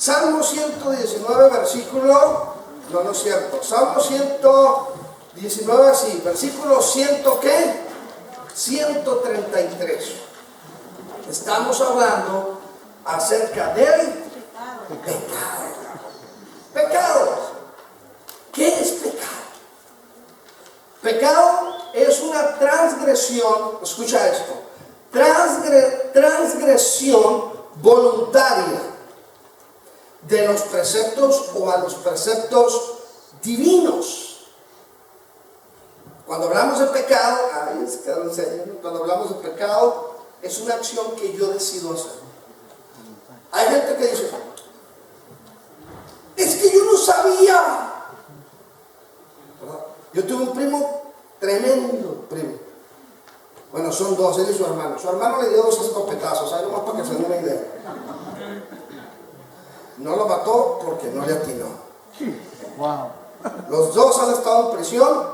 Salmo 119, versículo, no es cierto, Salmo 119, sí, versículo 100, ¿qué? 133. Estamos hablando acerca del pecado. Pecado. ¿Qué es pecado? Pecado es una transgresión, escucha esto, transgresión voluntaria de los preceptos o a los preceptos divinos. Cuando hablamos de pecado, cuando hablamos de pecado, es una acción que yo decido hacer. Hay gente que dice, es que yo no sabía. Yo tuve un primo, tremendo primo. Bueno, son dos, él y su hermano. Su hermano le dio 2 escopetazos, ¿sabes? Nomás para que se den una idea. No lo mató porque no le atinó. Wow. Los dos han estado en prisión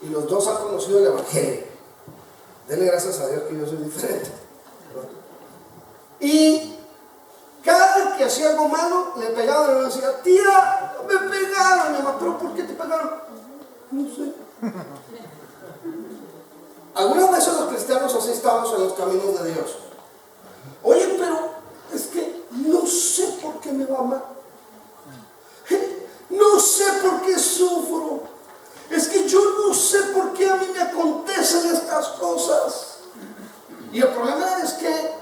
y los dos han conocido el Evangelio. Denle gracias a Dios que yo soy diferente. Y cada que hacía algo malo, le pegaban y le decía, tía, me pegaron. Mi mamá, ¿pero por qué te pegaron? No sé. Algunas veces los cristianos así estamos en los caminos de Dios. Oye, pero es que no sé por qué me va mal. No sé por qué sufro. Es que yo no sé por qué a mí me acontecen estas cosas. Y el problema es que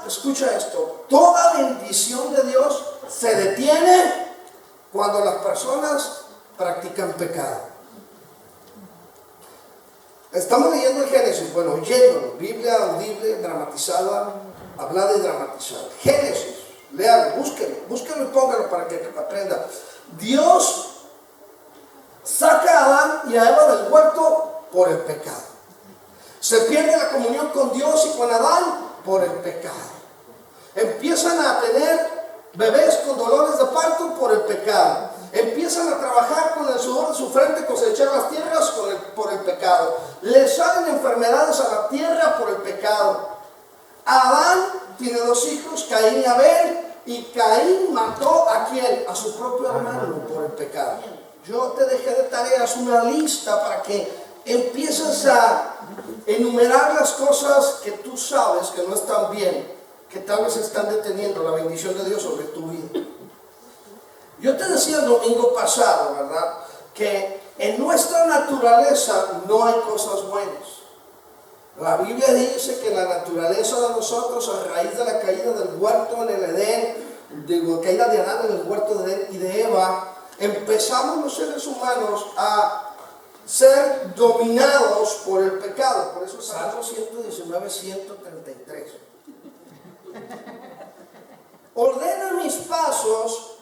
escucha esto, toda bendición de Dios se detiene cuando las personas practican pecado. Estamos leyendo el Génesis, bueno, yéndolo, Biblia audible, dramatizada, hablada y dramatizada. Génesis, léalo, búsquelo y póngalo para que aprenda. Dios saca a Adán y a Eva del huerto por el pecado. Se pierde la comunión con Dios y con Adán por el pecado. Empiezan a tener bebés con dolores de parto por el pecado. Empiezan a trabajar con el sudor de su frente, cosechar las tierras por el pecado. Le salen enfermedades a la tierra por el pecado. Adán tiene 2 hijos, Caín y Abel, y Caín mató ¿a quién? A su propio hermano por el pecado. Yo te dejé de tareas una lista para que empieces a enumerar las cosas que tú sabes que no están bien, que tal vez están deteniendo la bendición de Dios sobre tu vida. Yo te decía el domingo pasado, ¿verdad?, que en nuestra naturaleza no hay cosas buenas. La Biblia dice que la naturaleza de nosotros, a raíz de la caída del huerto en el Edén, de la caída de Adán en el huerto de Edén y de Eva, empezamos los seres humanos a ser dominados por el pecado. Por eso Salmo 119, 133. Ordena mis pasos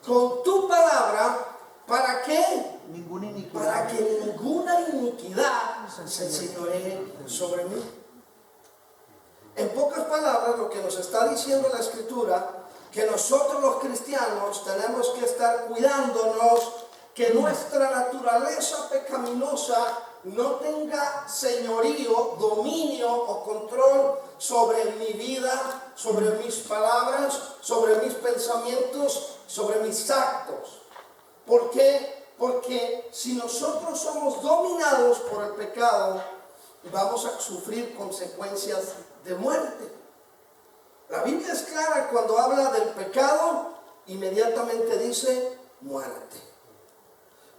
con tu palabra, ¿para qué? Para que ninguna iniquidad se enseñoree sobre mí. En pocas palabras, lo que nos está diciendo la Escritura, que nosotros los cristianos tenemos que estar cuidándonos que nuestra naturaleza pecaminosa no tenga señorío, dominio o control sobre mi vida, sobre mis palabras, sobre mis pensamientos, sobre mis actos. ¿Por qué? Porque si nosotros somos dominados por el pecado, vamos a sufrir consecuencias de muerte. La Biblia es clara cuando habla del pecado, inmediatamente dice muerte.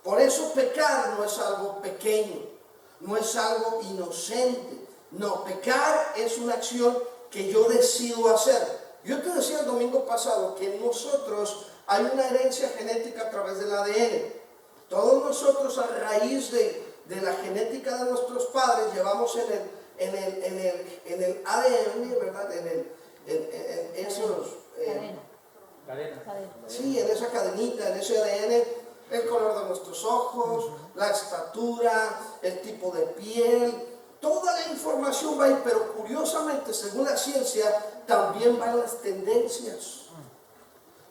Por eso pecar no es algo pequeño, no es algo inocente. No, pecar es una acción que yo decido hacer. Yo te decía el domingo pasado que en nosotros hay una herencia genética a través del ADN. Todos nosotros, a raíz de la genética de nuestros padres, llevamos en el ADN, ¿verdad? En esos... Cadena. Sí, en esa cadenita, en ese ADN, el color de nuestros ojos, la estatura, el tipo de piel, toda la información va ahí, pero curiosamente, según la ciencia, también van las tendencias.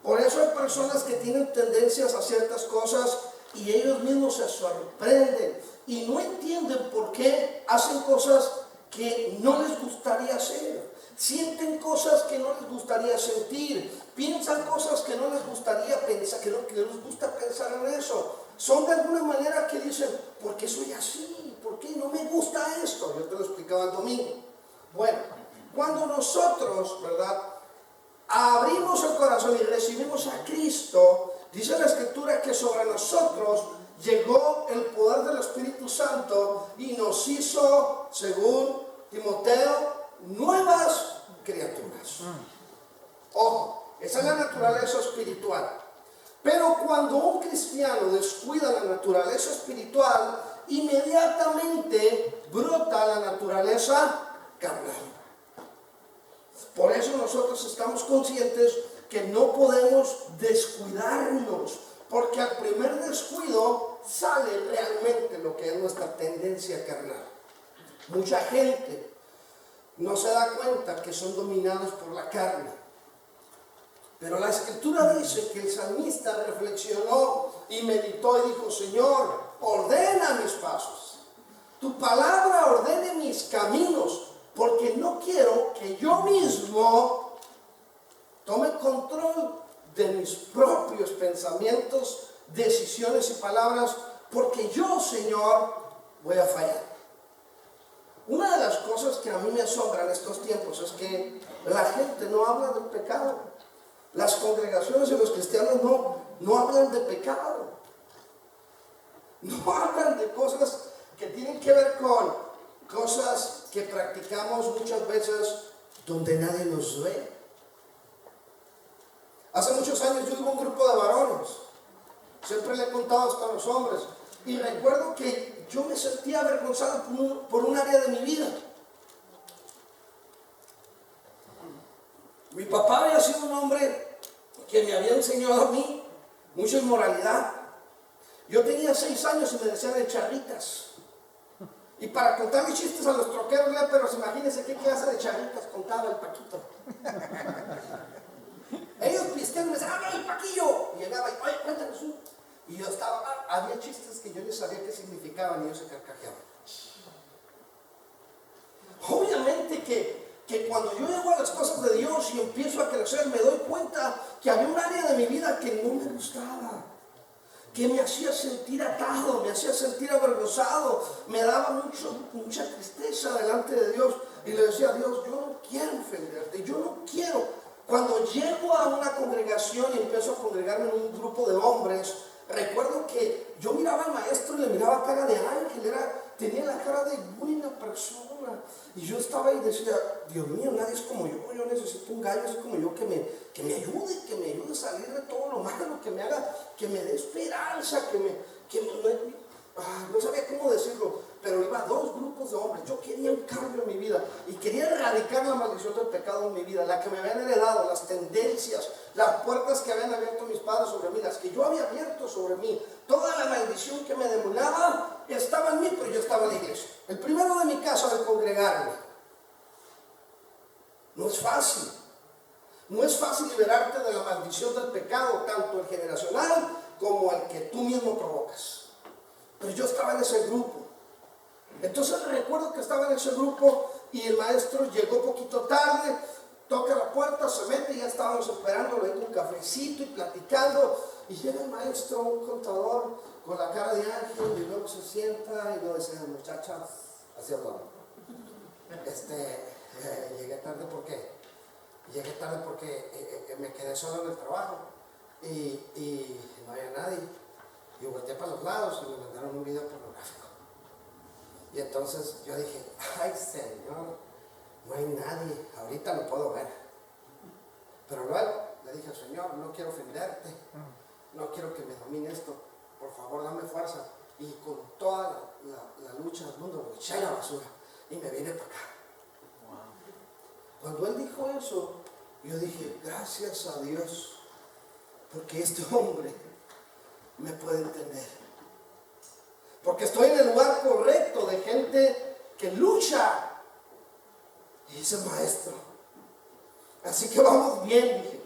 Por eso hay personas que tienen tendencias a ciertas cosas y ellos mismos se sorprenden y no entienden por qué hacen cosas que no les gustaría hacer. Sienten cosas que no les gustaría sentir. piensan cosas que no les gustaría pensar, que no les gusta pensar en eso. Son de alguna manera que dicen, ¿por qué soy así? ¿Por qué no me gusta esto? Yo te lo explicaba el domingo. Bueno, cuando nosotros, ¿verdad?, abrimos el corazón y recibimos a Cristo, dice la Escritura que sobre nosotros llegó el poder del Espíritu Santo y nos hizo, según Timoteo, nuevas criaturas. Ojo, esa es la naturaleza espiritual. Pero cuando un cristiano descuida la naturaleza espiritual, inmediatamente brota la naturaleza carnal. Por eso nosotros estamos conscientes que no podemos descuidarnos, porque al primer descuido sale realmente lo que es nuestra tendencia carnal. Mucha gente no se da cuenta que son dominados por la carne. Pero la Escritura dice que el salmista reflexionó y meditó y dijo, Señor, ordena mis pasos. Tu palabra ordene mis caminos, porque no quiero que yo mismo tome control de mis propios pensamientos, decisiones y palabras, porque yo, Señor, voy a fallar. Una de las cosas que a mí me asombra en estos tiempos es que la gente no habla del pecado. Las congregaciones y los cristianos no hablan de pecado. No hablan de cosas que tienen que ver con cosas que practicamos muchas veces donde nadie nos ve. Hace muchos años yo iba a un grupo de varones. Siempre le he contado esto a los hombres. Y recuerdo que yo me sentía avergonzado por un área de mi vida. Mi papá había sido un hombre que me había enseñado a mí mucha inmoralidad. Yo tenía 6 años y me decían de charritas. Y para contarle chistes a los troqueros, pero imagínense qué clase de charritas contaba el Paquito. Ellos pistean y me decían, ¡ah, el Paquillo! Y llegaba y, ¡oye, cuéntanos uno! Y yo estaba, había chistes que yo ni sabía qué significaban y ellos se carcajeaban. Obviamente que cuando yo llego a las cosas de Dios y empiezo a crecer, me doy cuenta que había un área de mi vida que no me gustaba, que me hacía sentir atado, me hacía sentir avergonzado, me daba mucha tristeza delante de Dios. Y le decía a Dios, yo no quiero ofenderte, yo no quiero. Cuando llego a una congregación y empiezo a congregarme en un grupo de hombres, recuerdo que yo miraba al maestro y le miraba cara de ángel, tenía la cara de buena persona. Y yo estaba ahí y decía, Dios mío, nadie es como yo necesito un gallo así como yo que me ayude a salir de todo lo malo, que me haga, que me dé esperanza, no sabía cómo decirlo, pero iba a 2 grupos de hombres. Yo quería un cambio en mi vida y quería erradicar la maldición del pecado en mi vida, la que me habían heredado, las tendencias, las puertas que habían abierto mis padres sobre mí, las que yo había abierto sobre mí. Toda la maldición que me demonaba estaba en mí, pero yo estaba en la iglesia. El primero de mi casa de congregarme. No es fácil. No es fácil liberarte de la maldición del pecado, tanto el generacional como el que tú mismo provocas. Pero yo estaba en ese grupo. Entonces recuerdo que estaba en ese grupo y el maestro llegó poquito tarde, toca la puerta, se mete y ya estábamos esperando, le doy un cafecito y platicando. Y llega el maestro, un contador, con la cara de ángel, y luego se sienta y luego dice, muchachas, así hablaba. Llegué tarde porque me quedé solo en el trabajo y no había nadie. Y volteé para los lados y me mandaron un video pornográfico. Y entonces yo dije, ay Señor, no hay nadie, ahorita lo puedo ver. Pero luego le dije, Señor, no quiero ofenderte, no quiero que me domine esto, por favor dame fuerza. Y con toda la lucha del mundo lo eché a la basura y me vine para acá. Cuando él dijo eso, yo dije, gracias a Dios, porque este hombre me puede entender. Porque estoy en el lugar correcto de gente que lucha. Y dice, maestro, así que vamos bien, dije.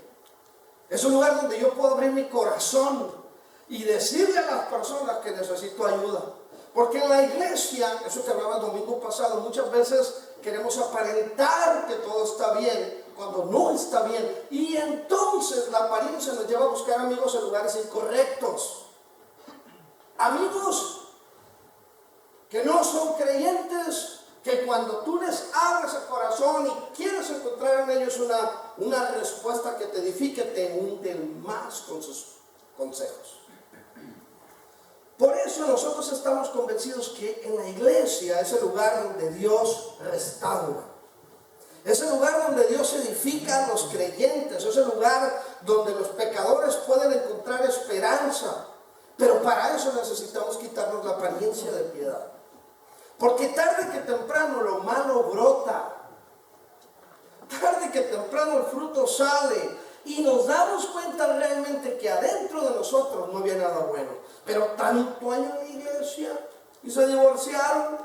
Es un lugar donde yo puedo abrir mi corazón y decirle a las personas que necesito ayuda. Porque en la iglesia, eso que hablaba el domingo pasado, muchas veces queremos aparentar que todo está bien cuando no está bien. Y entonces la apariencia nos lleva a buscar amigos en lugares incorrectos. Amigos que no son creyentes, que cuando tú les abres el corazón y quieres encontrar en ellos una respuesta que te edifique, te hunden más con sus consejos. Por eso nosotros estamos convencidos que en la iglesia es el lugar donde Dios restaura. Es el lugar donde Dios edifica a los creyentes. Es el lugar donde los pecadores pueden encontrar esperanza. Pero para eso necesitamos quitarnos la apariencia de piedad. Porque tarde que temprano lo malo brota. Tarde que temprano el fruto sale. Y nos damos cuenta realmente que adentro de nosotros no había nada bueno. Pero tanto año en la iglesia y se divorciaron.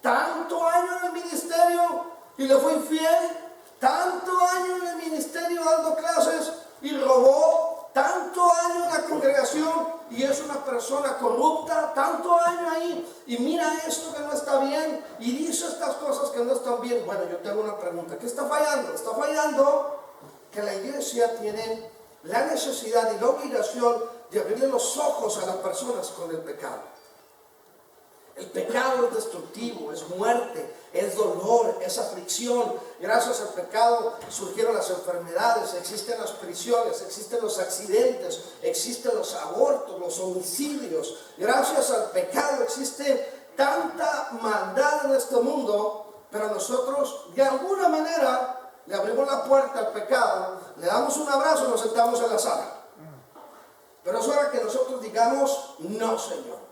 Tanto año en el ministerio y le fue infiel. Tanto año en el ministerio dando clases y robó. Tanto año en la congregación y es una persona corrupta. Tanto año ahí y mira esto que no está bien y dice estas cosas que no están bien. Bueno, yo tengo una pregunta. ¿Qué está fallando? Está fallando que la iglesia tiene la necesidad y la obligación de abrirle los ojos a las personas con el pecado. El pecado es destructivo, es muerte, es dolor, es aflicción. Gracias al pecado surgieron las enfermedades, existen las prisiones, existen los accidentes, existen los abortos, los homicidios. Gracias al pecado existe tanta maldad en este mundo, pero nosotros de alguna manera le abrimos la puerta al pecado, le damos un abrazo y nos sentamos en la sala. Pero es hora que nosotros digamos, no, Señor.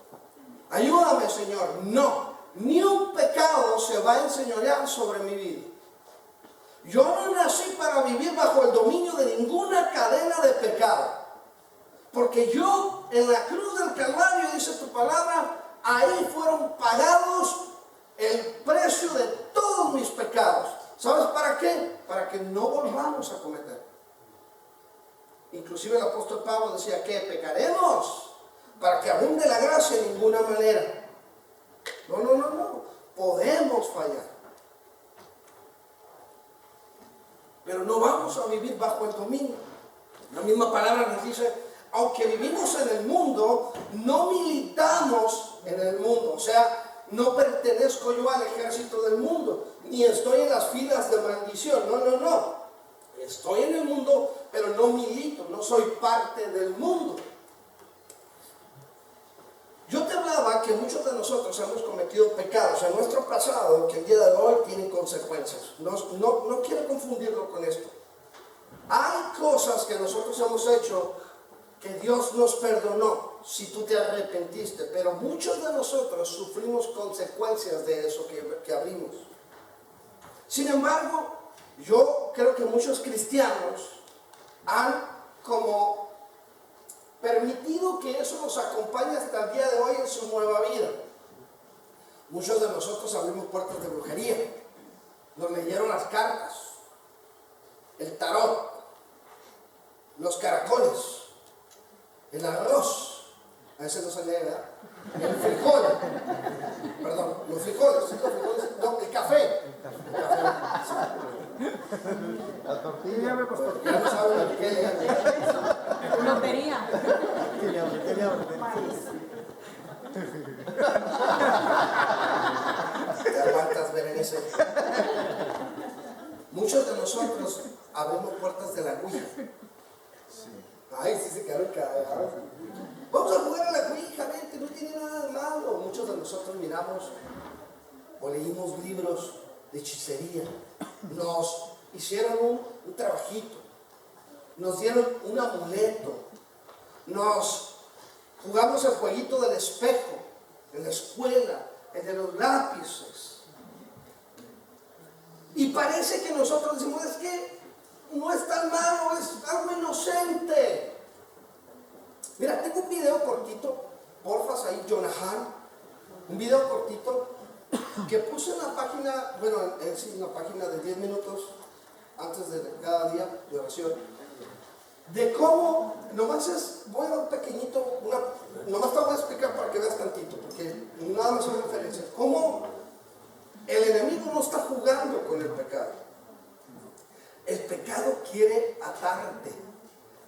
Ayúdame, Señor. No, ni un pecado se va a enseñorear sobre mi vida. Yo no nací para vivir bajo el dominio de ninguna cadena de pecado. Porque yo, en la cruz del Calvario, dice tu palabra, ahí fueron pagados el precio de todos mis pecados. ¿Sabes para qué? Para que no volvamos a cometer. Inclusive el apóstol Pablo decía que pecaremos para que abunde la gracia de ninguna manera. No. Podemos fallar. Pero no vamos a vivir bajo el dominio. La misma palabra nos dice, aunque vivimos en el mundo, no militamos en el mundo. O sea, no pertenezco yo al ejército del mundo, ni estoy en las filas de maldición. No. Estoy en el mundo, pero no milito, no soy parte del mundo. Yo te hablaba que muchos de nosotros hemos cometido pecados en nuestro pasado que el día de hoy tienen consecuencias. No quiero confundirlo con esto. Hay cosas que nosotros hemos hecho que Dios nos perdonó si tú te arrepentiste, pero muchos de nosotros sufrimos consecuencias de eso que abrimos. Sin embargo, yo creo que muchos cristianos han como permitido que eso nos acompañe hasta el día de hoy en su nueva vida. Muchos de nosotros abrimos puertas de brujería, nos leyeron las cartas, el tarot, los caracoles, el arroz, a veces no se lee, ¿verdad? El frijol, perdón, los frijoles, no, el café. La tortilla me costó. Ya no saben qué leer. Lotería. Te aguantas, Berenice. Muchos de nosotros abrimos puertas de la Ouija. Ay, sí se quedaron cagados. Vamos a jugar a la Ouija, vente, no tiene nada de malo. Muchos de nosotros miramos o leímos libros de hechicería. Nos hicieron un trabajito. Nos dieron un amuleto. Nos jugamos el jueguito del espejo en la escuela, el de los lápices. Y parece que nosotros decimos, es que no es tan malo, es algo inocente. Mira, tengo un video cortito, porfas ahí, Jonahan, un video cortito que puse en la página, bueno, en la página de 10 minutos antes de cada día de oración, de cómo, voy a dar un pequeñito, nomás te voy a explicar para que veas tantito, porque nada más son referencias, cómo el enemigo no está jugando con el pecado. El pecado quiere atarte,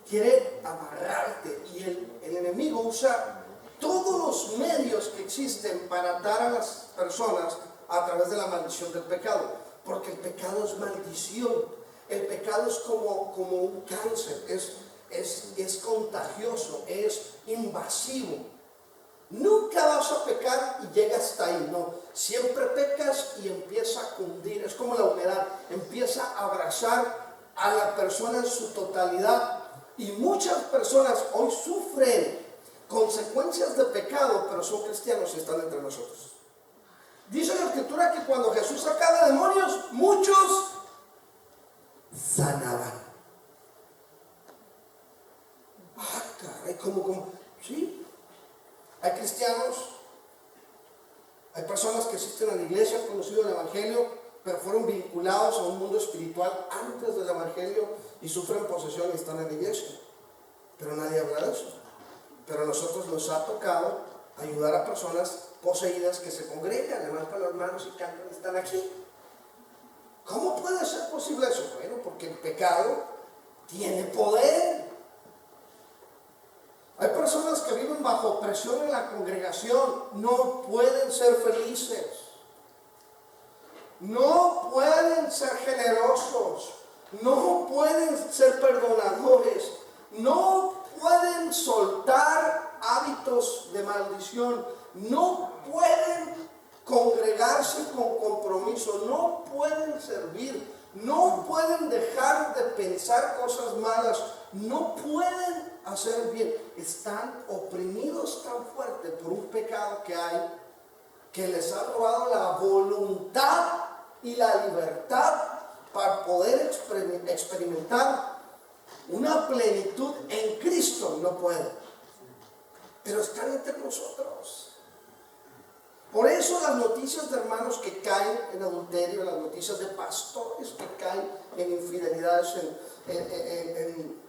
quiere amarrarte, y el enemigo usa todos los medios que existen para atar a las personas a través de la maldición del pecado, porque el pecado es maldición. El pecado es como un cáncer, es contagioso, es invasivo. Nunca vas a pecar y llega hasta ahí, no. Siempre pecas y empieza a cundir, es como la humedad, empieza a abrazar a la persona en su totalidad. Y muchas personas hoy sufren consecuencias de pecado, pero son cristianos y están entre nosotros. Dice la Escritura que cuando Jesús sacaba demonios, muchos sanaban. Ah, caray, ¿cómo? Sí. Hay cristianos, hay personas que asisten a la iglesia, han conocido el Evangelio, pero fueron vinculados a un mundo espiritual antes del Evangelio y sufren posesión y están en la iglesia. Pero nadie habla de eso. Pero a nosotros nos ha tocado ayudar a personas poseídas que se congregan, levantan las manos y cantan y están aquí. ¿Cómo puede ser posible eso? Bueno, porque el pecado tiene poder. Hay personas que viven bajo presión en la congregación, no pueden ser felices, no pueden ser generosos, no pueden ser perdonadores, no pueden soltar hábitos de maldición, no pueden congregarse con compromiso, no pueden servir, no pueden dejar de pensar cosas malas, no pueden hacer bien. Están oprimidos tan fuerte por un pecado que hay, que les ha robado la voluntad y la libertad para poder experimentar una plenitud en Cristo. No pueden, pero están entre nosotros. Por eso las noticias de hermanos que caen en adulterio, las noticias de pastores que caen en infidelidades, en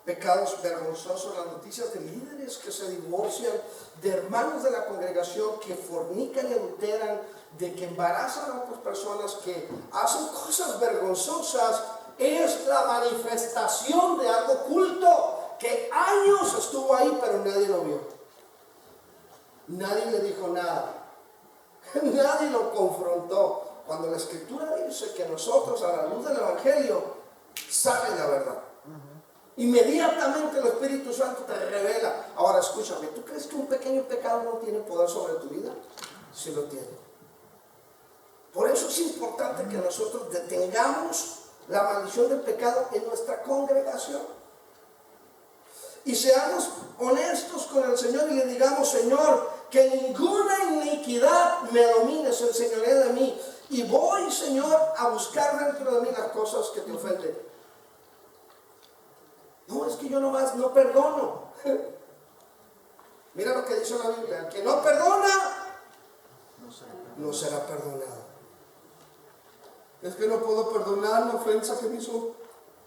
pecados vergonzosos, las noticias de líderes que se divorcian, de hermanos de la congregación que fornican y adulteran, de que embarazan a otras personas, que hacen cosas vergonzosas, es la manifestación de algo oculto que años estuvo ahí pero nadie lo vio. Nadie le dijo nada, nadie lo confrontó. Cuando la Escritura dice que nosotros, a la luz del Evangelio, sale la verdad. Inmediatamente el Espíritu Santo te revela. Ahora escúchame, ¿tú crees que un pequeño pecado no tiene poder sobre tu vida? Sí lo tiene. Por eso es importante que nosotros detengamos la maldición del pecado en nuestra congregación. Y seamos honestos con el Señor y le digamos: Señor, que ninguna iniquidad me domine, se enseñaré de mí. Y voy, Señor, a buscar dentro de mí las cosas que te ofenden. No, es que yo nomás no perdono. Mira lo que dice la Biblia: el que no perdona, no será perdonado. Es que no puedo perdonar la ofensa que me hizo,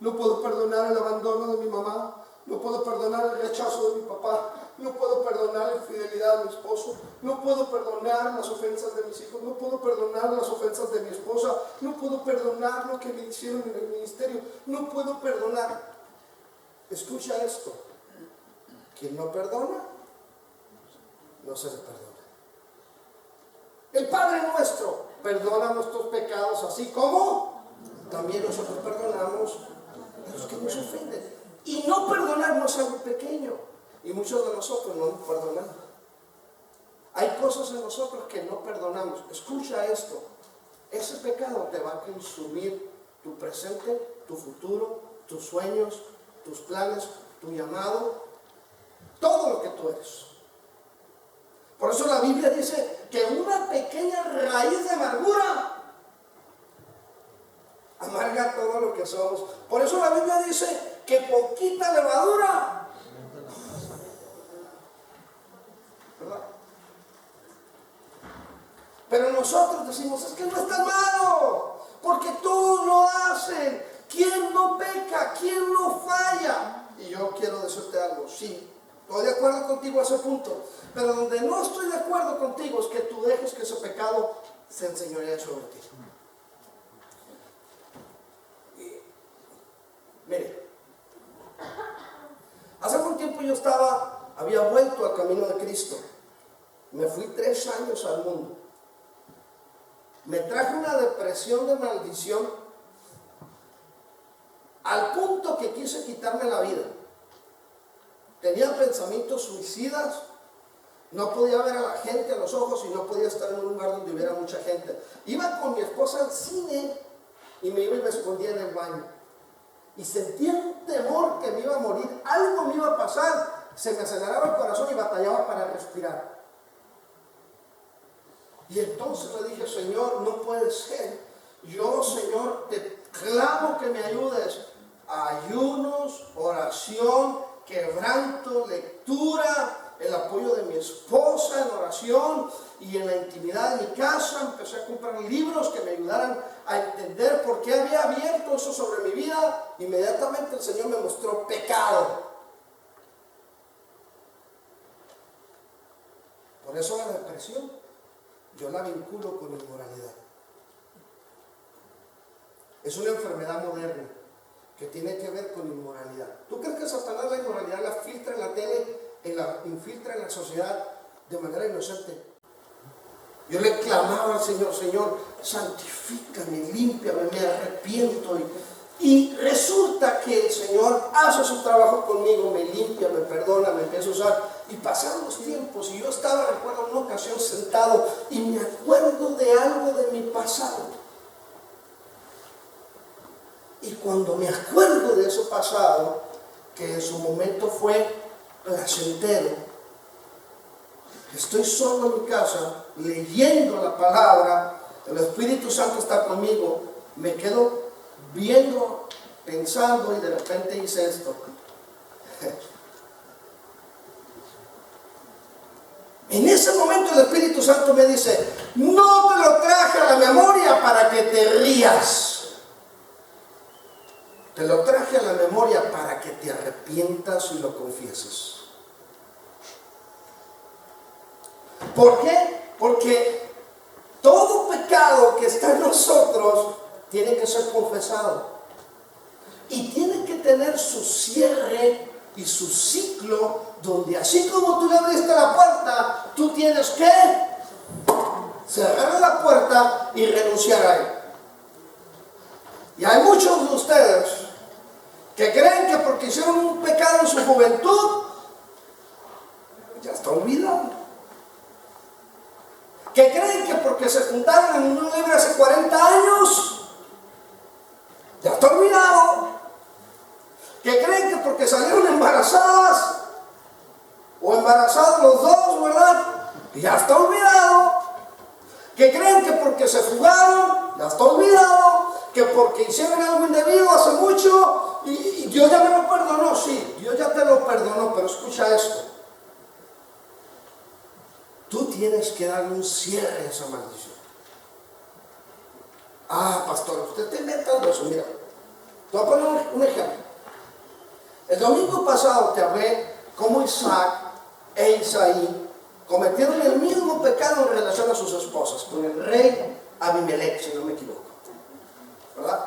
no puedo perdonar el abandono de mi mamá, no puedo perdonar el rechazo de mi papá, no puedo perdonar la infidelidad de mi esposo, no puedo perdonar las ofensas de mis hijos, no puedo perdonar las ofensas de mi esposa, no puedo perdonar lo que me hicieron en el ministerio, no puedo perdonar. Escucha esto: quien no perdona, no se le perdona. El Padre nuestro perdona nuestros pecados, así como también nosotros perdonamos a los que nos ofenden. Y no perdonar no es algo pequeño, y muchos de nosotros no nos perdonamos. Hay cosas en nosotros que no perdonamos. Escucha esto: ese pecado te va a consumir tu presente, tu futuro, tus sueños, tus planes, tu llamado, todo lo que tú eres. Por eso la Biblia dice que una pequeña raíz de amargura amarga todo lo que somos. Por eso la Biblia dice que poquita levadura, ¿verdad? Pero nosotros decimos: es que no es tan malo, porque todos lo hacen. ¿Quién no peca? ¿Quién no falla? Y yo quiero decirte algo: sí, estoy de acuerdo contigo a ese punto, pero donde no estoy de acuerdo contigo es que tú dejes que ese pecado se enseñoree sobre ti. yo había vuelto al camino de Cristo. Me fui 3 años al mundo. Me traje una depresión de maldición al punto que quise quitarme la vida. Tenía pensamientos suicidas. No podía ver a la gente a los ojos y no podía estar en un lugar donde hubiera mucha gente. Iba con mi esposa al cine y me iba y me escondía en el baño. Y sentía un temor que me iba a morir, algo me iba a pasar. Se me aceleraba el corazón y batallaba para respirar. Y entonces le dije, Señor, no puede ser. Yo, Señor, te clamo que me ayudes. Ayunos, oración, quebranto, lectura, el apoyo de mi esposa en oración y en la intimidad de mi casa. Empecé a comprar libros que me ayudaran a entender por qué había abierto eso sobre mi vida. Inmediatamente el Señor me mostró pecado. Por eso la depresión yo la vinculo con inmoralidad. Es una enfermedad moderna que tiene que ver con inmoralidad. ¿Tú crees que Satanás la inmoralidad la filtra en la tele, infiltra en la sociedad de manera inocente? Yo le clamaba al Señor, Señor, santifícame, límpiame, me arrepiento. Y resulta que el Señor hace su trabajo conmigo, me limpia, me perdona, me empieza a usar. Y pasaron los tiempos y yo recuerdo una ocasión sentado y me acuerdo de algo de mi pasado. Y cuando me acuerdo de eso pasado, que en su momento fue placentero, estoy solo en mi casa, leyendo la palabra, el Espíritu Santo está conmigo, me quedo viendo, pensando y de repente hice esto. En ese momento el Espíritu Santo me dice, no te lo traje a la memoria para que te rías. Te lo traje a la memoria para que te arrepientas y lo confieses. ¿Por qué? Porque todo pecado que está en nosotros tiene que ser confesado. Y tiene que tener su cierre y su ciclo, donde así como tú le abriste la puerta, tú tienes que cerrar la puerta y renunciar a él. Y hay muchos de ustedes que creen que porque hicieron un pecado en su juventud, ya está olvidado. Que creen que porque se juntaron en un libre hace 40 años, ya está olvidado. Que creen que porque salieron embarazadas, o embarazados los dos, ¿verdad? Ya está olvidado. Que creen que porque se fugaron, ya está olvidado. Que porque hicieron algo indebido hace mucho, y Dios ya me lo perdonó. Sí, Dios ya te lo perdonó, pero escucha esto. Tú tienes que darle un cierre a esa maldición. Ah, pastor, usted está inventando eso. Mira, te voy a poner un ejemplo. El domingo pasado te hablé cómo Isaac e Isaí cometieron el mismo pecado en relación a sus esposas, con el rey Abimelech, si no me equivoco. ¿Verdad?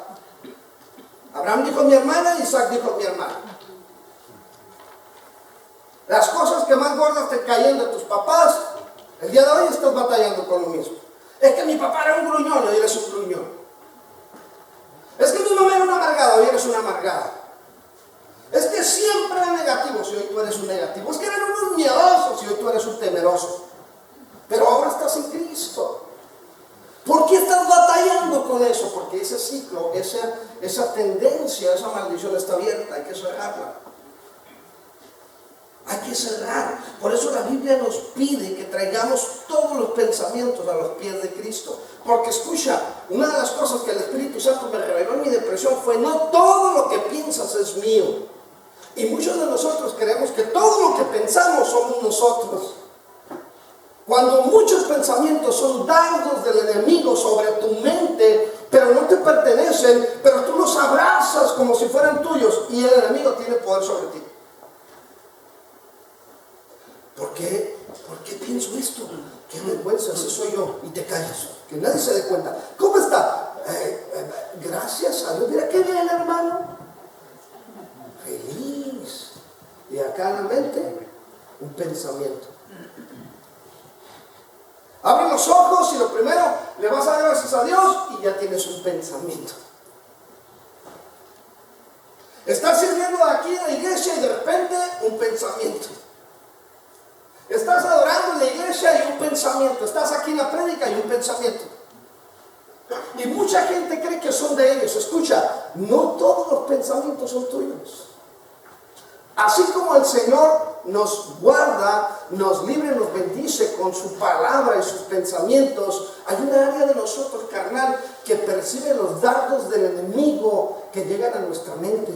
Abraham dijo mi hermana y Isaac dijo mi hermana. Las cosas que más gordas te caían de tus papás, el día de hoy estás batallando con lo mismo. Es que mi papá era un gruñón y hoy eres un gruñón. Es que mi mamá era una amargada, hoy eres una amargada. Es que siempre era negativo, si hoy tú eres un negativo. Es que eran unos miedosos, si hoy tú eres un temeroso. Pero ahora estás en Cristo. ¿Por qué estás batallando con eso? Porque ese ciclo, esa tendencia, esa maldición está abierta, hay que cerrarla. Hay que cerrar. Por eso la Biblia nos pide que traigamos todos los pensamientos a los pies de Cristo. Porque escucha, una de las cosas que el Espíritu Santo me reveló en mi depresión fue: no todo lo que piensas es mío. Y muchos de nosotros creemos que todo lo que pensamos somos nosotros. Cuando muchos pensamientos son dardos del enemigo sobre tu mente, pero no te pertenecen, pero tú los abrazas como si fueran tuyos, y el enemigo tiene poder sobre ti. ¿Por qué? ¿Por qué pienso esto? Qué vergüenza, ese soy yo. Y te callas, que nadie se dé cuenta. ¿Cómo está? Gracias a Dios. Mira qué bien, hermano. Feliz. Y Y acá en la mente, un pensamiento. Abre los ojos y lo primero, le vas a dar gracias a Dios y ya tienes un pensamiento. Estás sirviendo aquí en la iglesia y de repente un pensamiento. Estás adorando en la iglesia y un pensamiento. Estás aquí en la prédica y un pensamiento. Y mucha gente cree que son de ellos. Escucha, no todos los pensamientos son tuyos. Así como el Señor nos guarda, nos libre, nos bendice con su palabra y sus pensamientos, hay una área de nosotros, carnal, que percibe los dardos del enemigo que llegan a nuestra mente.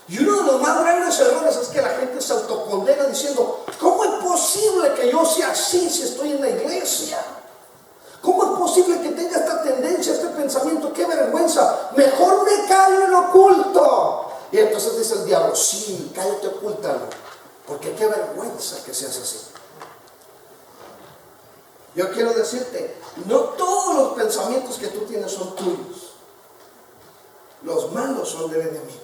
Y uno de los más grandes errores es que la gente se autocondena diciendo: ¿cómo es posible que yo sea así si estoy en la iglesia? ¿Cómo es posible que tenga esta tendencia, este pensamiento? ¡Qué vergüenza! Mejor me callo en oculto. Y entonces dice el diablo: sí, cállate, ocúltalo, porque qué vergüenza que seas así. Yo quiero decirte, no todos los pensamientos que tú tienes son tuyos. Los malos son del enemigo.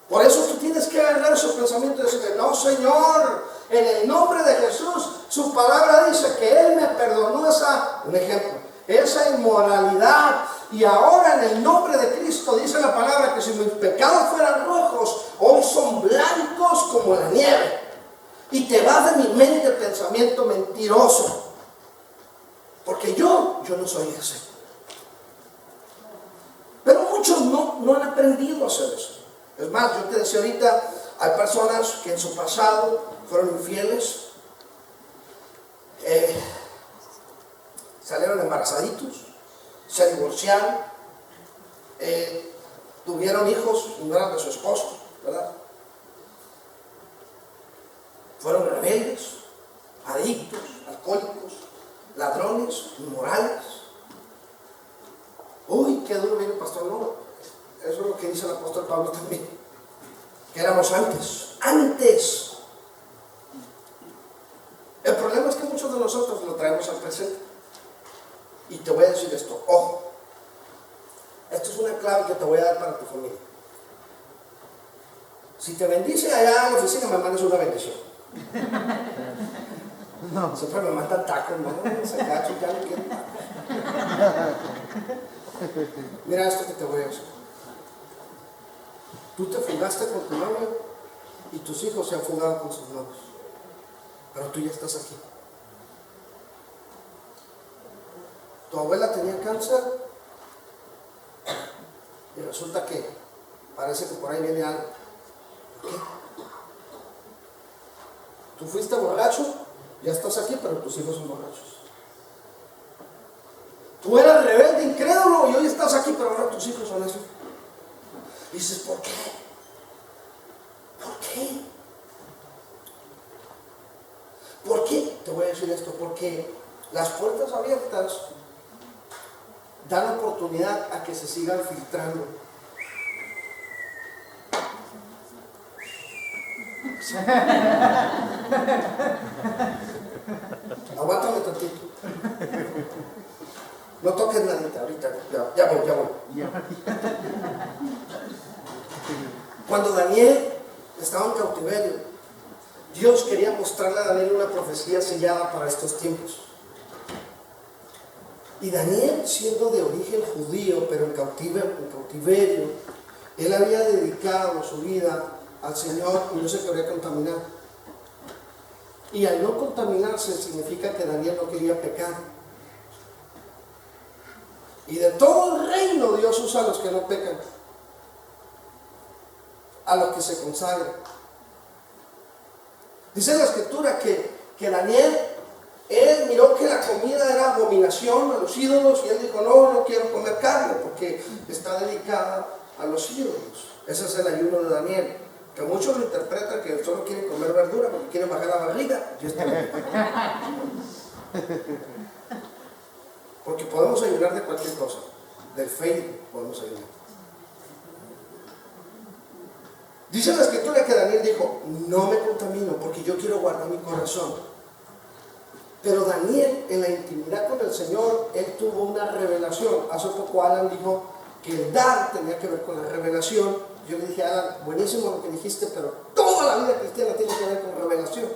Por eso tú tienes que agarrar su pensamiento y decirle: no, Señor, en el nombre de Jesús, su palabra dice que Él me perdonó esa inmoralidad. Y ahora en el nombre de Cristo dice la palabra que si mis pecados fueran rojos, hoy son blancos como la nieve. Y te va de mi mente el pensamiento mentiroso. Porque yo no soy ese. Pero muchos no han aprendido a hacer eso. Es más, yo te decía ahorita, hay personas que en su pasado fueron infieles, salieron embarazaditos, se divorciaron, tuvieron hijos y no eran de su esposo, ¿verdad? Fueron rebeldes, adictos, alcohólicos, ladrones, inmorales. Uy, qué duro viene el pastor. No, eso es lo que dice el apóstol Pablo también, que éramos antes. El problema es que muchos de nosotros lo traemos al presente. Y te voy a decir esto, ojo, esto es una clave que te voy a dar para tu familia. Si te bendice allá en la oficina, me mandas una bendición. No. Siempre me mandan tacos, ¿no? Ese gacho ya no quiero tacos. Mira esto que te voy a decir. Tú te fugaste con tu novio y tus hijos se han fugado con sus novios. Pero tú ya estás aquí. Tu abuela tenía cáncer y resulta que parece que por ahí viene algo. ¿Por qué? Tú fuiste borracho, ya estás aquí, pero tus hijos son borrachos. Tú eras rebelde, incrédulo, y hoy estás aquí, pero ahora tus hijos son eso. Y dices: ¿por qué? ¿Por qué? ¿Por qué? Te voy a decir esto, porque las puertas abiertas dan oportunidad a que se sigan filtrando. Aguántame tantito. No toques nadita ahorita. Ya voy. Cuando Daniel estaba en cautiverio, Dios quería mostrarle a Daniel una profecía sellada para estos tiempos. Y Daniel, siendo de origen judío, pero en cautiverio, él había dedicado su vida al Señor y no se quería contaminar. Y al no contaminarse significa que Daniel no quería pecar. Y de todo el reino Dios usa a los que no pecan, a los que se consagran. Dice la Escritura que Daniel, él miró que la comida era abominación a los ídolos y él dijo: no quiero comer carne porque está dedicada a los ídolos. Ese es el ayuno de Daniel, que muchos lo interpretan que solo quieren comer verdura porque quieren bajar la barriga. Porque podemos ayunar de cualquier cosa, del Facebook podemos ayunar. Dice la Escritura que Daniel dijo: no me contamino porque yo quiero guardar mi corazón. Pero Daniel, en la intimidad con el Señor, él tuvo una revelación. Hace poco Alan dijo que el dar tenía que ver con la revelación, yo le dije a Alan, buenísimo lo que dijiste, pero toda la vida cristiana tiene que ver con revelación.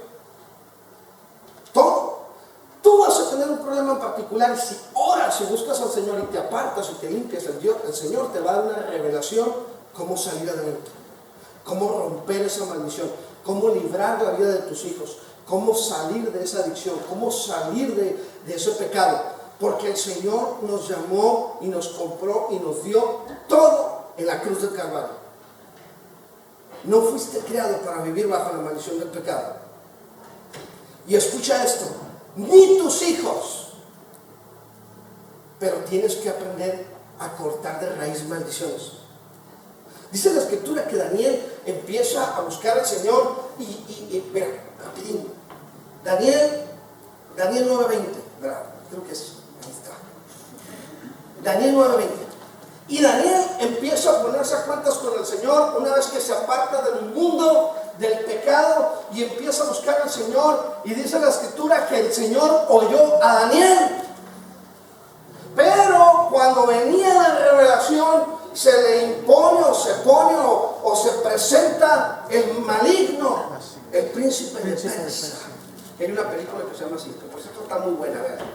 Todo. Tú vas a tener un problema en particular y si oras y buscas al Señor y te apartas y te limpias, el Señor te va a dar una revelación cómo salir adelante, cómo romper esa maldición, cómo librar la vida de tus hijos, cómo salir de esa adicción, cómo salir de ese pecado. Porque el Señor nos llamó y nos compró y nos dio todo en la cruz del Calvario. No fuiste creado para vivir bajo la maldición del pecado. Y escucha esto, ni tus hijos. Pero tienes que aprender a cortar de raíz maldiciones. Dice la Escritura que Daniel empieza a buscar al Señor y mira, rapidín. Daniel 9:20, ¿verdad? Creo que es, ahí está. Daniel 9:20. Y Daniel empieza a ponerse a cuentas con el Señor una vez que se aparta del mundo, del pecado, y empieza a buscar al Señor. Y dice la Escritura que el Señor oyó a Daniel. Pero cuando venía la revelación, se le impone o se pone o se presenta el maligno, el príncipe de Persia. Hay una película que se llama así, que por cierto está muy buena, ¿verdad?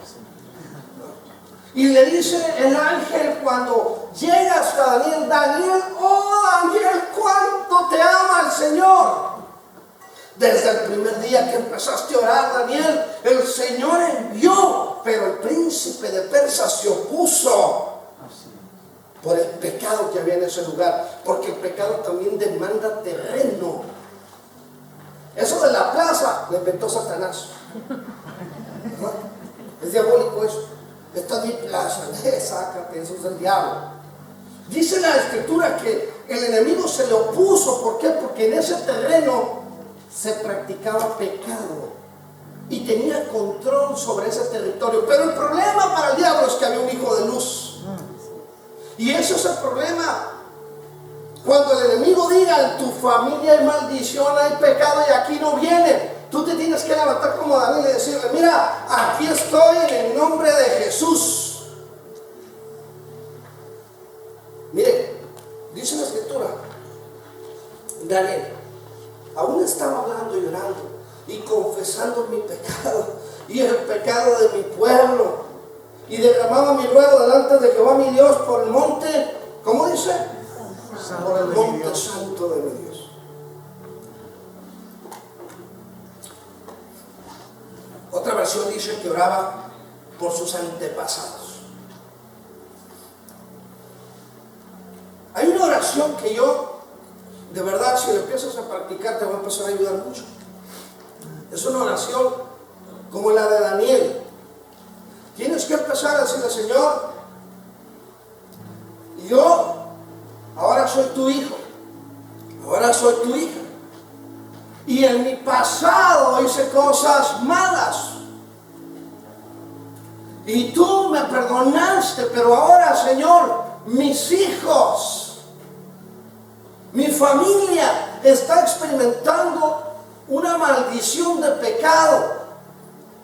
Y le dice el ángel cuando llega hasta Daniel, Daniel, oh Daniel, cuánto te ama el Señor. Desde el primer día que empezaste a orar, Daniel, el Señor envió, pero el príncipe de Persia se opuso por el pecado que había en ese lugar, porque el pecado también demanda terreno. Eso de la plaza lo inventó Satanás. ¿No? Es diabólico eso. Esta es mi plaza, sácate, eso es del diablo. Dice la Escritura que el enemigo se le opuso. ¿Por qué? Porque en ese terreno se practicaba pecado y tenía control sobre ese territorio. Pero el problema para el diablo es que había un hijo de luz. Y eso es el problema. Cuando el enemigo diga en tu familia hay maldición, hay pecado y aquí no viene, tú te tienes que levantar como Daniel y decirle, mira, aquí estoy en el nombre de Jesús. Mire, dice la Escritura, Daniel aún estaba hablando y llorando y confesando mi pecado y el pecado de mi pueblo, y derramaba mi ruego delante de Jehová mi Dios por el monte, ¿cómo dice? Por el monte santo de mi Dios. Otra versión dice que oraba por sus antepasados. Hay una oración que yo, de verdad, si la empiezas a practicar, te va a empezar a ayudar mucho. Es una oración como la de Daniel. Tienes que empezar a decirle, Señor, yo ahora soy tu hijo, ahora soy tu hija, y en mi pasado hice cosas malas, y tú me perdonaste, pero ahora, Señor, mis hijos, mi familia está experimentando una maldición de pecado.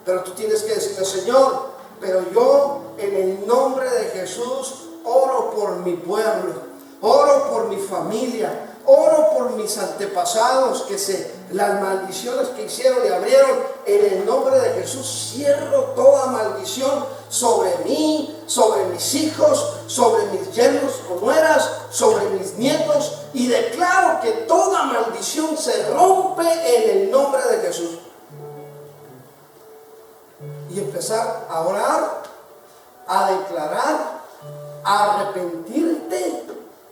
Pero tú tienes que decirle, Señor, pero yo en el nombre de Jesús oro por mi pueblo, oro por mi familia, oro por mis antepasados, las maldiciones que hicieron y abrieron. En el nombre de Jesús cierro toda maldición sobre mí, sobre mis hijos, sobre mis yernos o nueras, sobre mis nietos, y declaro que toda maldición se rompe en el nombre de Jesús. Y empezar a orar, a declarar, a arrepentirte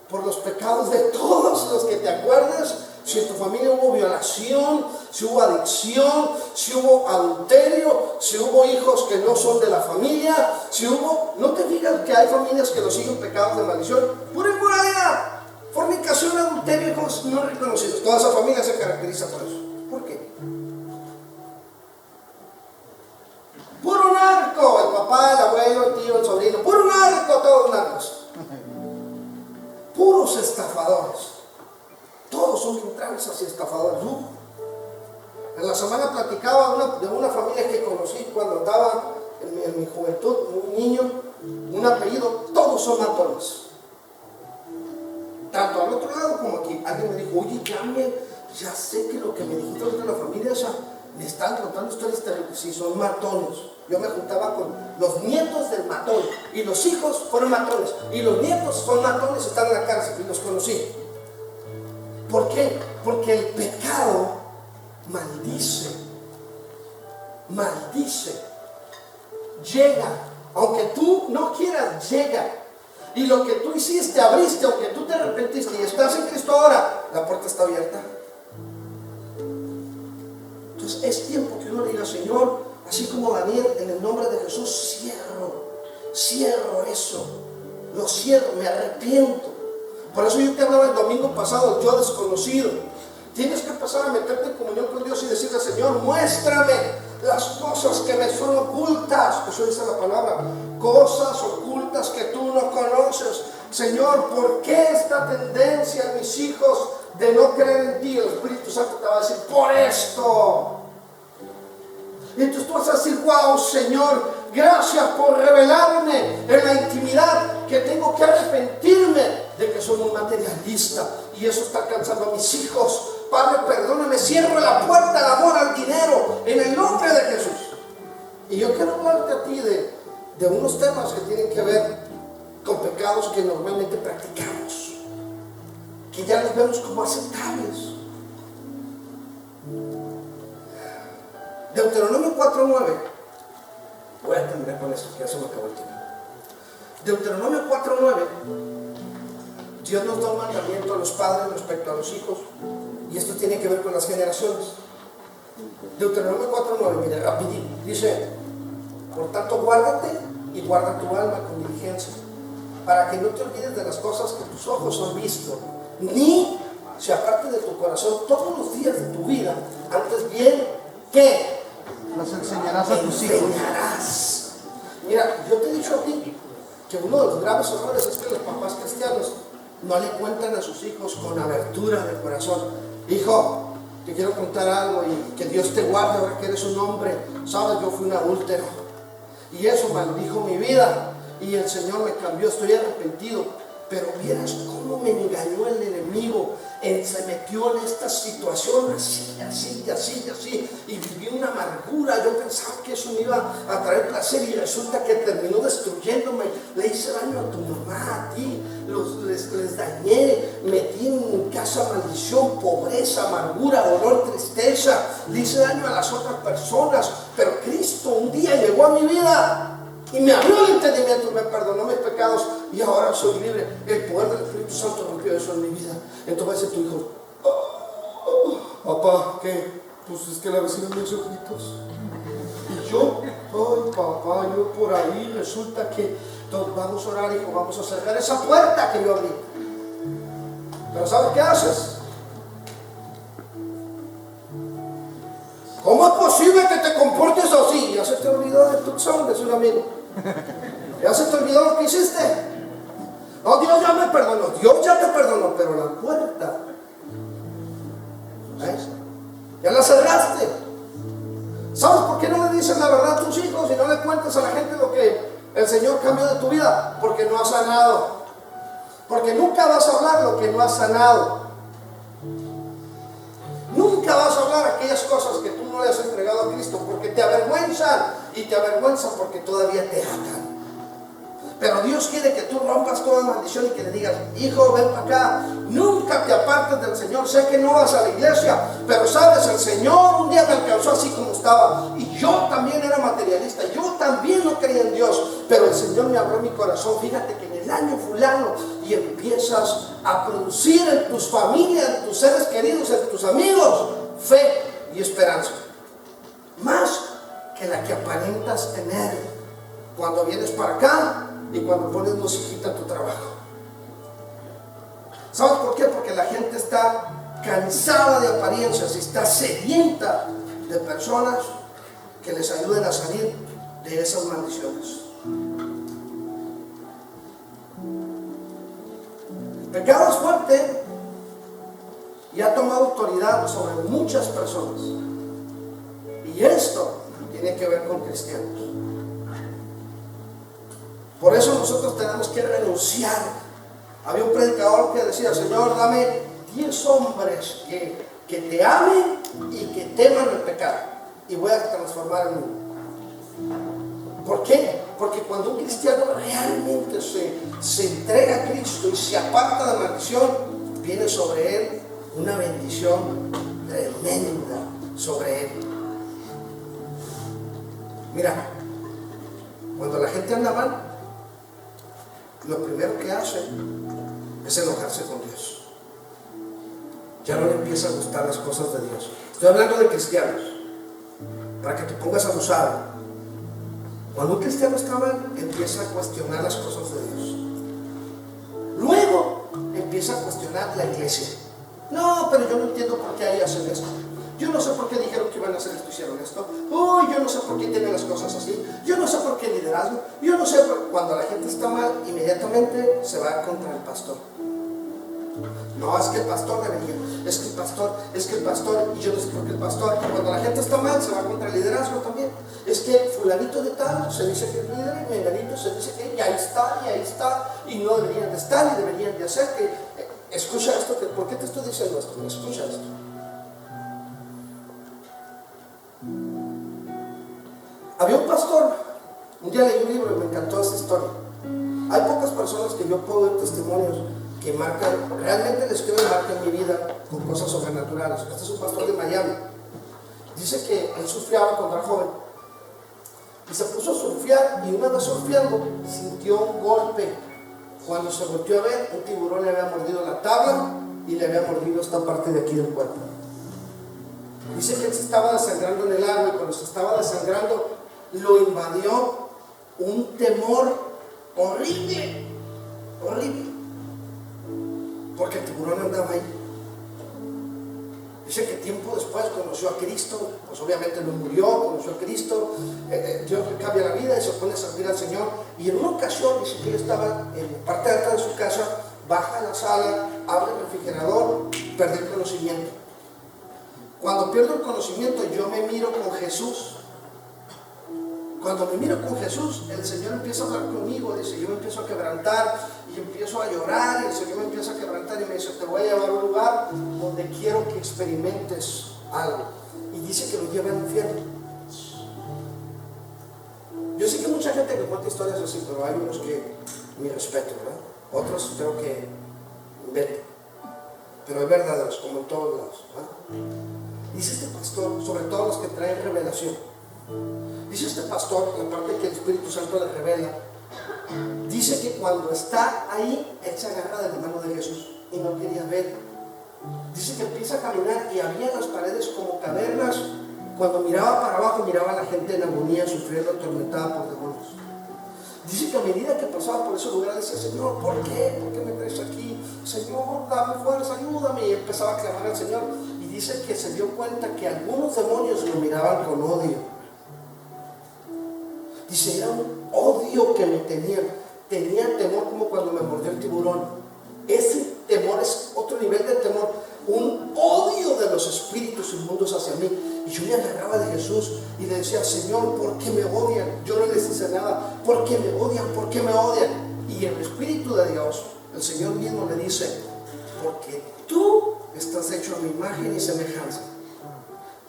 por los pecados de todos los que te acuerdes. Si en tu familia hubo violación, si hubo adicción, si hubo adulterio, si hubo hijos que no son de la familia, si hubo, no te digas que hay familias que los siguen pecados de maldición, pura inmoralidad, fornicación, adulterio, hijos no reconocidos. Toda esa familia se caracteriza por eso. ¿Por qué? Puro narco, el papá, el abuelo, el tío, el sobrino, puro narco, todos narcos. Puros estafadores. Todos son tranzas y estafadores. En la semana platicaba de una familia que conocí cuando estaba en mi juventud, un niño, un apellido, todos son matones. Tanto al otro lado como aquí. alguien me dijo, oye, ya sé que lo que me dijiste ahorita de la familia esa, me están contando historias terribles. Sí, son matones. Yo me juntaba con los nietos del matón, y los hijos fueron matones, y los nietos son matones, están en la cárcel, y los conocí. ¿Por qué? Porque el pecado maldice, llega, aunque tú no quieras, llega. Y lo que tú hiciste, abriste, aunque tú te arrepentiste y estás en Cristo ahora, la puerta está abierta. Entonces es tiempo que uno diga, Señor, así como Daniel, en el nombre de Jesús, cierro eso, lo cierro, me arrepiento. Por eso yo te hablaba el domingo pasado, yo desconocido. Tienes que empezar a meterte en comunión con Dios y decirle, Señor, muéstrame las cosas que me son ocultas. Eso dice la palabra, cosas ocultas que tú no conoces. Señor, ¿por qué esta tendencia en mis hijos de no creer en ti? El Espíritu Santo te va a decir, por esto. Y entonces tú vas a decir, wow, Señor, gracias por revelarme en la intimidad que tengo que arrepentirme de que soy un materialista y eso está alcanzando a mis hijos. Padre, perdóname, cierro la puerta al amor al dinero en el nombre de Jesús. Y yo quiero hablarte a ti de unos temas que tienen que ver con pecados que normalmente practicamos, que ya los vemos como aceptables. Deuteronomio 4:9. Voy a terminar con eso, que ya se me acabó el tiempo. Deuteronomio 4:9. Dios nos da un mandamiento a los padres respecto a los hijos, y esto tiene que ver con las generaciones. Deuteronomio 4:9, mira, dice, por tanto guárdate y guarda tu alma con diligencia, para que no te olvides de las cosas que tus ojos han visto, ni se aparte de tu corazón todos los días de tu vida, antes bien que las enseñarás a tus hijos. Mira, yo te he dicho a ti que uno de los graves errores es que los papás cristianos no le cuentan a sus hijos con abertura de corazón. Hijo, te quiero contar algo y que Dios te guarde ahora que eres un hombre. Sabes, yo fui un adúltero y eso maldijo mi vida y el Señor me cambió, estoy arrepentido. Pero vieras cómo me engañó el enemigo. Él se metió en esta situación así, y viví una amargura. Yo pensaba que eso me iba a traer placer y resulta que terminó destruyéndome. Le hice daño a tu mamá, a ti, les dañé, metí en mi casa maldición, pobreza, amargura, dolor, tristeza. Le hice daño a las otras personas, pero Cristo un día llegó a mi vida y me abrió el entendimiento, me perdonó mis pecados y ahora soy libre. El poder del Espíritu Santo rompió eso en mi vida. Entonces dice tu hijo, papá, ¿qué? Pues es que la vecina me hizo ojitos. Y yo, ay papá, yo por ahí resulta que vamos a orar, hijo, vamos a cerrar esa puerta que yo abrí. Pero ¿sabes qué haces? ¿Cómo es posible que te comportes así? Ya se te olvidó de tu son, de un amigo. Ya se te olvidó lo que hiciste. No, Dios ya me perdonó, Dios ya te perdonó, pero la puerta, ¿ves? Ya la cerraste. ¿Sabes por qué no le dices la verdad a tus hijos y no le cuentas a la gente lo que el Señor cambió de tu vida? Porque no has sanado. Porque nunca vas a hablar lo que no has sanado. Nunca vas a hablar aquellas cosas que tú no le has entregado a Cristo, porque te avergüenzan, y te avergüenzan porque todavía te atan. Pero Dios quiere que tú rompas toda maldición y que le digas, hijo, ven para acá, nunca te apartes del Señor. Sé que no vas a la iglesia, pero sabes, el Señor un día me alcanzó así como estaba, y yo también era materialista, yo también no creía en Dios, pero el Señor me abrió mi corazón. Fíjate que en el año fulano, y empiezas a producir en tus familias, en tus seres queridos, en tus amigos, fe y esperanza, más que la que aparentas tener cuando vienes para acá y cuando pones musiquita en tu trabajo. ¿Sabes por qué? Porque la gente está cansada de apariencias y está sedienta de personas que les ayuden a salir de esas maldiciones. El pecado es fuerte y ha tomado autoridad sobre muchas personas, y esto tiene que ver con cristianos. Por eso nosotros tenemos que renunciar. Había un predicador que decía, Señor, dame 10 hombres que te amen y que teman el pecado. Y voy a transformar el mundo. ¿Por qué? Porque cuando un cristiano realmente se entrega a Cristo y se aparta de la maldición, viene sobre él una bendición tremenda sobre él. Mira, cuando la gente anda mal, lo primero que hace es enojarse con Dios. Ya no le empieza a gustar las cosas de Dios. Estoy hablando de cristianos, para que te pongas abusado. Cuando un cristiano está mal, empieza a cuestionar las cosas de Dios. Luego empieza a cuestionar la iglesia. No, pero yo no entiendo por qué ahí hacen esto. Yo no sé por qué dijeron que iban a hacer esto, hicieron esto. Yo no sé por qué tienen las cosas así. Yo no sé por qué liderazgo. Yo no sé cuando la gente está mal, inmediatamente se va contra el pastor. No, es que el pastor debería, es que el pastor, y yo no sé por qué el pastor. Y cuando la gente está mal, se va contra el liderazgo también. Es que fulanito de tal se dice que es líder, y menganito se dice que ya está, y no deberían de estar, y deberían de hacer que. Escucha esto, ¿por qué te estoy diciendo esto? Escucha esto. Había un pastor, un día leí un libro y me encantó esta historia. Hay pocas personas que yo puedo ver testimonios que marcan, realmente les quiero marcar mi vida con cosas sobrenaturales. Este es un pastor de Miami. Dice que él surfeaba cuando era joven y se puso a surfear, y una vez surfeando sintió un golpe. Cuando se volteó a ver, un tiburón le había mordido la tabla y le había mordido esta parte de aquí del cuerpo. Dice que él se estaba desangrando en el agua, y cuando se estaba desangrando lo invadió un temor horrible, porque el tiburón andaba ahí. Dice que tiempo después conoció a Cristo, pues obviamente no murió, conoció a Cristo, Dios le cambia la vida y se pone a servir al Señor. Y en una ocasión, dice que él estaba en parte de atrás de su casa, baja a la sala, abre el refrigerador, perdió el conocimiento. Cuando pierdo el conocimiento, yo me miro con Jesús. Cuando me miro con Jesús, el Señor empieza a hablar conmigo. Dice, yo me empiezo a quebrantar y empiezo a llorar, y el Señor me empieza a quebrantar y me dice, te voy a llevar a un lugar donde quiero que experimentes algo. Y dice que lo lleva al infierno. Yo sé que hay mucha gente que cuenta historias así, pero hay unos que mi respeto, ¿verdad? Otros creo que inventan, pero es verdaderos, como en todos lados, ¿verdad? Dice este pastor, sobre todo los que traen revelación. Dice este pastor, la parte que el Espíritu Santo le revela, dice que cuando está ahí, él se agarra de la mano de Jesús y no quería ver. Dice que empieza a caminar y había en las paredes como cavernas. Cuando miraba para abajo, miraba a la gente en agonía, sufriendo, atormentada por demonios. Dice que a medida que pasaba por ese lugar, decía, Señor, ¿por qué? ¿Por qué me traes aquí? Señor, dame fuerza, ayúdame. Y empezaba a clamar al Señor. Y dice que se dio cuenta que algunos demonios lo miraban con odio. Dice, era un odio que me tenían. Tenía temor como cuando me mordió el tiburón. Ese temor es otro nivel de temor. Un odio de los espíritus inmundos hacia mí. Y yo me agarraba de Jesús y le decía, Señor, ¿por qué me odian? Yo no les hice nada. ¿Por qué me odian? ¿Por qué me odian? Y el Espíritu de Dios, el Señor mismo le dice, porque tú estás hecho a mi imagen y semejanza.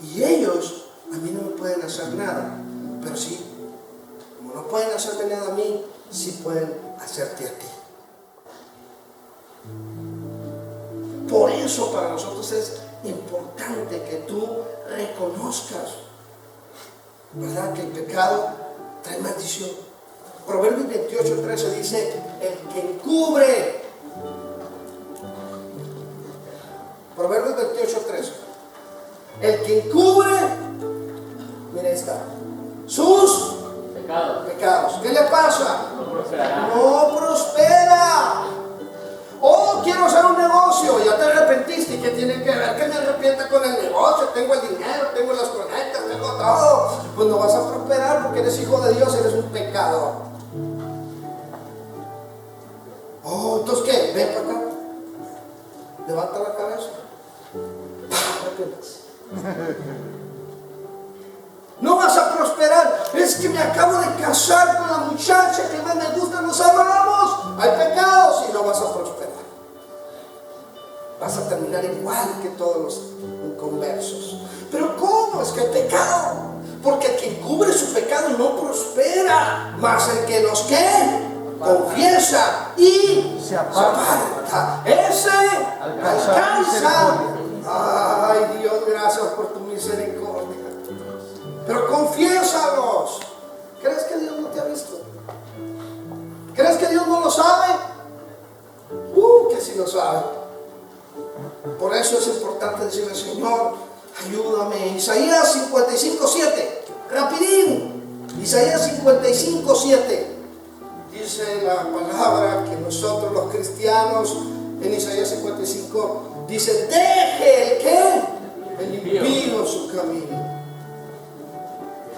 Y ellos a mí no me pueden hacer nada. Pero sí, como no pueden hacerme nada a mí, sí pueden hacerte a ti. Por eso para nosotros es importante que tú reconozcas, ¿verdad?, que el pecado trae maldición. Proverbios 28:13 dice, el que encubre. Proverbios 28:13. El que encubre, mira, ahí está, sus pecados. ¿Qué le pasa? No prosperará. No prospera. Oh, quiero hacer un negocio, ya te arrepentiste. ¿Y qué tiene que ver que me arrepienta con el negocio? Tengo el dinero, tengo las conectas, tengo todo. Pues no vas a prosperar porque eres hijo de Dios, eres un pecador. Oh, entonces ¿qué? Ven para acá. Levanta la cabeza. No vas a prosperar. Es que me acabo de casar con la muchacha que más me gusta, nos amamos. Hay pecados y no vas a prosperar. vas a terminar igual que todos los inconversos. Pero ¿cómo? Es que hay pecado. Porque el que cubre su pecado no prospera, mas el que los que confiesa y se aparta, ese alcanza. Ay, Dios, gracias por tu misericordia. Pero confiésalos. ¿Crees que Dios no te ha visto? ¿Crees que Dios no lo sabe? Que sí lo sabe. Por eso es importante decirle: Señor, ayúdame. Isaías 55:7, rapidín. Isaías 55:7 dice la palabra que nosotros los cristianos, en Isaías 55 dice: deje el ¿qué? El impío su camino.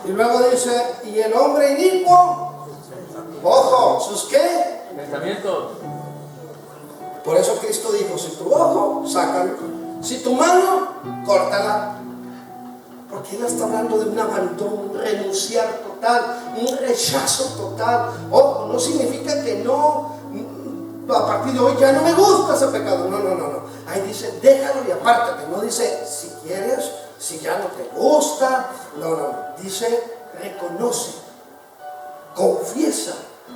Y luego dice: y el hombre inicuo, ojo, ¿sus qué? Pensamientos. Por eso Cristo dijo: si tu ojo, sácalo. Si tu mano, córtala. Porque Él está hablando de un abandono, un renunciar total, un rechazo total. Ojo, no significa que no, a partir de hoy ya no me gusta ese pecado. No. Ahí dice: déjalo y apártate. No dice si quieres, si ya no te gusta. No. Dice: reconoce, confiesa,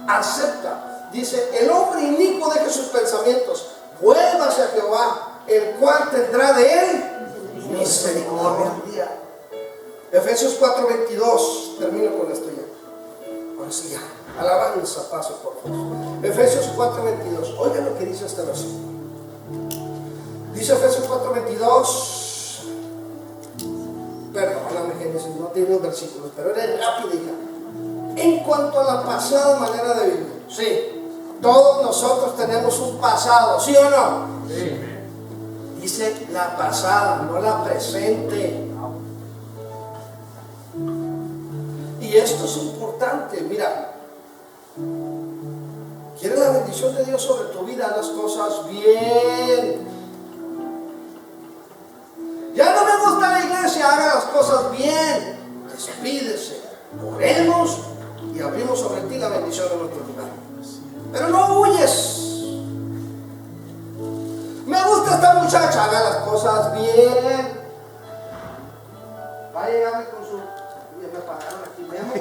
acepta. Dice: el hombre inicuo deje sus pensamientos, vuélvase a Jehová, el cual tendrá de él misericordia. Efesios 4:22, termino con esto ya. Ahora sí ya, alabanza, paso por favor. Efesios 4:22, oigan lo que dice este versículo. Dice Efesios 4:22, perdóname Génesis, no tiene los versículos, pero era rápido, hija. En cuanto a la pasada manera de vivir, sí, todos nosotros tenemos un pasado, ¿sí o no? Sí. Dice la pasada, no la presente. Y esto es importante. Mira, ¿quieres la bendición de Dios sobre tu vida? Haz las cosas bien. Ya no me gusta la iglesia, haga las cosas bien. Despídese, oremos y abrimos sobre ti la bendición de nuestro lugar. Pero no huyes. Me gusta esta muchacha, haga las cosas bien. Va a llegarme con su... me pagaron aquí, Memo,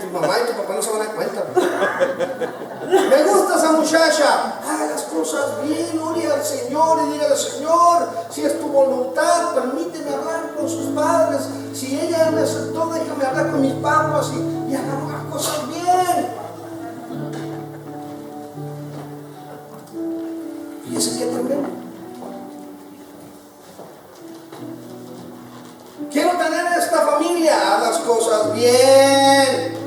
tu mamá y tu papá no se van a dar cuenta. Me gusta esa muchacha, haga las cosas bien, ore al Señor y dígale: Señor, si es tu voluntad, permíteme hablar con sus padres. Si ella me aceptó, déjame hablar con mis papás y hagamos las cosas bien. Fíjese que tremendo. Quiero tener esta familia, haz las cosas bien.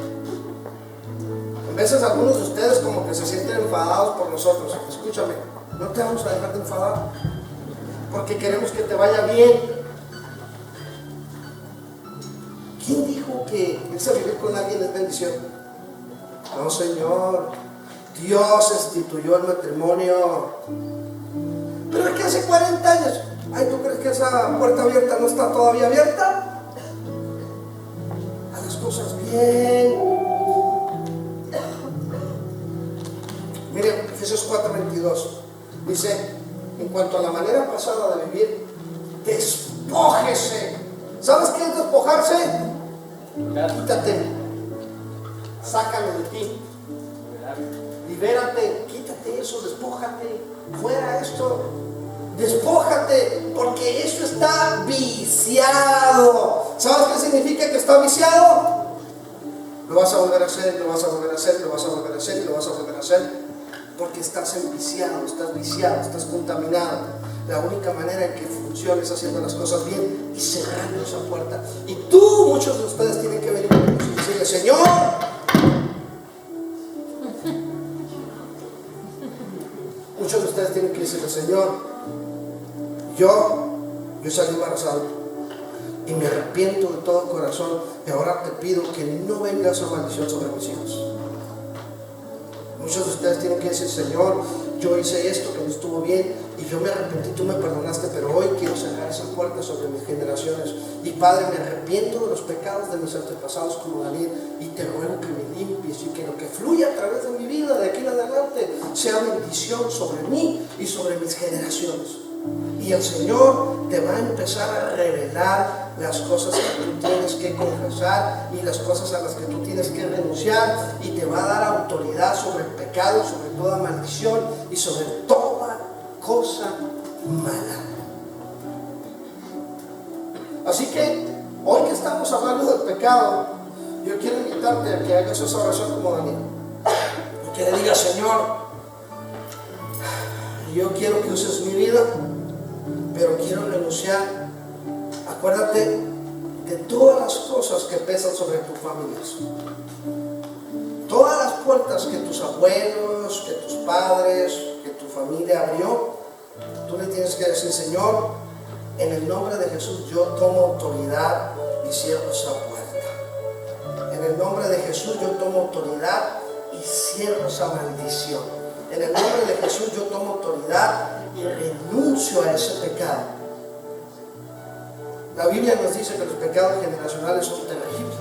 A veces algunos de ustedes como que se sienten enfadados por nosotros. Escúchame, no te vamos a dejar de enfadar, porque queremos que te vaya bien. ¿Quién dijo que irse a vivir con alguien es bendición? No, Señor. Dios instituyó el matrimonio. Pero es que hace 40 años. Ay, ¿tú crees que esa puerta abierta no está todavía abierta? Haz las cosas bien. Miren, Efesios 4:22 dice: en cuanto a la manera pasada de vivir, despójese. ¿Sabes qué es despojarse? Quítate, sácalo de ti, libérate, quítate eso, despójate, fuera esto. Despójate, porque eso está viciado. ¿Sabes qué significa que está viciado? Lo vas a volver a hacer, lo vas a volver a hacer, lo vas a volver a hacer y lo vas a volver a hacer. Porque estás enviciado, estás contaminado. La única manera en que funciona es haciendo las cosas bien y cerrando esa puerta. Y tú, muchos de ustedes tienen que venir y decirle: Señor, muchos de ustedes tienen que decirle: Señor, yo salí embarazado y me arrepiento de todo corazón, y ahora te pido que no venga esa maldición sobre mis hijos. Muchos de ustedes tienen que decir: Señor, yo hice esto que no estuvo bien, y yo me arrepentí, tú me perdonaste, pero hoy quiero cerrar esa puerta sobre mis generaciones. Y Padre, me arrepiento de los pecados de mis antepasados como Daniel, y te ruego que me limpies y que lo que fluya a través de mi vida de aquí en adelante sea bendición sobre mí y sobre mis generaciones. Y el Señor te va a empezar a revelar las cosas que tú tienes que confesar y las cosas a las que tú tienes que renunciar, y te va a dar autoridad sobre el pecado, sobre toda maldición y sobre toda cosa mala. Así que hoy que estamos hablando del pecado, yo quiero invitarte a que hagas esa oración como Daniel, y que le digas: Señor, yo quiero que uses mi vida, pero quiero renunciar. Acuérdate de todas las cosas que pesan sobre tus familias, todas las puertas que tus abuelos, que tus padres, que tu familia abrió. Tú le tienes que decir: Señor, en el nombre de Jesús yo tomo autoridad y cierro esa puerta. En el nombre de Jesús yo tomo autoridad y cierro esa maldición. En el nombre de Jesús yo tomo autoridad y renuncio a ese pecado. La Biblia nos dice que los pecados generacionales son terribles.